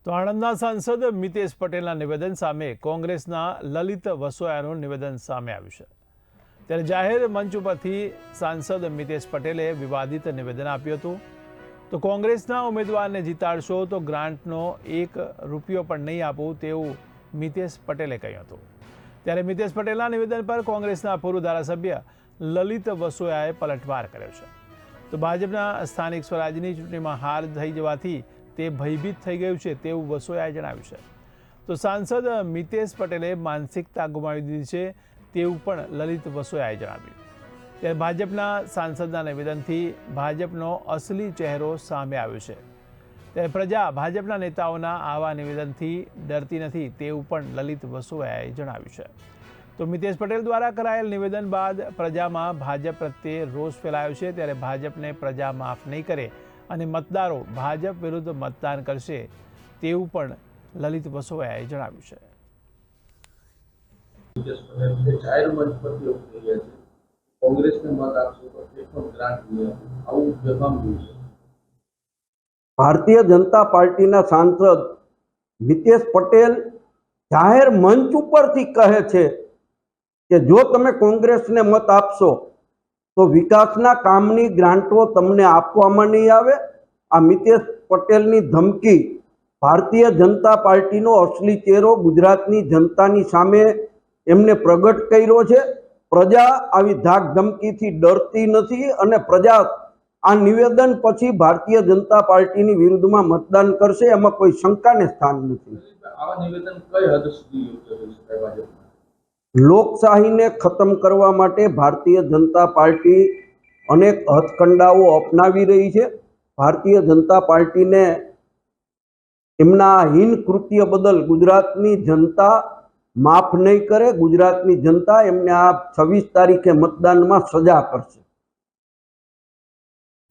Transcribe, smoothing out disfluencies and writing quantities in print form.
તો આણંદના સાંસદ મિતેશ પટેલના નિવેદન સામે કોંગ્રેસના લલિત વસોયાનું નિવેદન સામે આવ્યું છે। ત્યારે જાહેર મંચ ઉપરથી સાંસદ મિતેશ પટેલે વિવાદિત નિવેદન આપ્યું હતું। તો કોંગ્રેસના ઉમેદવારને જીતાડશો તો ગ્રાન્ટનો 1 રૂપિયો પણ નહીં આપું તેવું મિતેશ પટેલે કહ્યું હતું। ત્યારે મિતેશ પટેલના નિવેદન પર કોંગ્રેસના પૂર્વ ધારાસભ્ય લલિત વસોયાએ પલટવાર કર્યો છે। તો ભાજપના સ્થાનિક સ્વરાજની ચૂંટણીમાં હાર થઈ જવાથી તે ભયભીત થઈ ગયું છે તેવું વસોયાએ જણાવ્યું છે। તો સાંસદ મિતેશ પટેલે માનસિકતા ગુમાવી દીધી છે તેવું પણ લલિત વસોયાએ જણાવ્યું। ત્યારે ભાજપના સાંસદના નિવેદનથી ભાજપનો અસલી ચહેરો સામે આવ્યો છે। ત્યારે પ્રજા ભાજપના નેતાઓના આવા નિવેદનથી ડરતી નથી તેવું પણ લલિત વસોયાએ જણાવ્યું છે। તો મિતેશ પટેલ દ્વારા કરાયેલ નિવેદન બાદ પ્રજામાં ભાજપ પ્રત્યે રોષ ફેલાયો છે। ત્યારે ભાજપને પ્રજા માફ નહીં કરે અને મતદારો ભાજપ વિરુદ્ધ મતદાન કરશે તેવું પણ લલિત વસોયાએ જણાવ્યું છે। ભારતીય જનતા પાર્ટીના સાંસદ મિતેશ પટેલ જાહેર મંચ ઉપરથી કહે છે કે જો તમે કોંગ્રેસને મત આપશો તો વિકાસના કામની ગ્રાન્ટો તમને આપવામાં નહીં આવે। આ મિતેશ પટેલની ધમકી ભારતીય જનતા પાર્ટીનો અસલી ચહેરો ગુજરાતની જનતાની સામે એમને પ્રગટ કર્યો છે। પ્રજા આવી ધાક ધમકીથી ડરતી નથી અને પ્રજા આ નિવેદન પછી ભારતીય જનતા પાર્ટીની વિરુદ્ધમાં મતદાન કરશે, એમાં કોઈ શંકાને સ્થાન નથી। આવા નિવેદન કઈ હદ સુધી યોગ્ય હોઈ શકે ભાજપ? લોકશાહીને ખતમ કરવા માટે ભારતીય જનતા પાર્ટી અનેક હથકંડાઓ અપનાવી રહી છે। ભારતીય જનતા પાર્ટીને એમના હીન કૃત્ય બદલ ગુજરાતની જનતા માફ નહીં કરે। ગુજરાતની જનતા એમને આ 26 તારીખે મતદાનમાં સજા કરશે।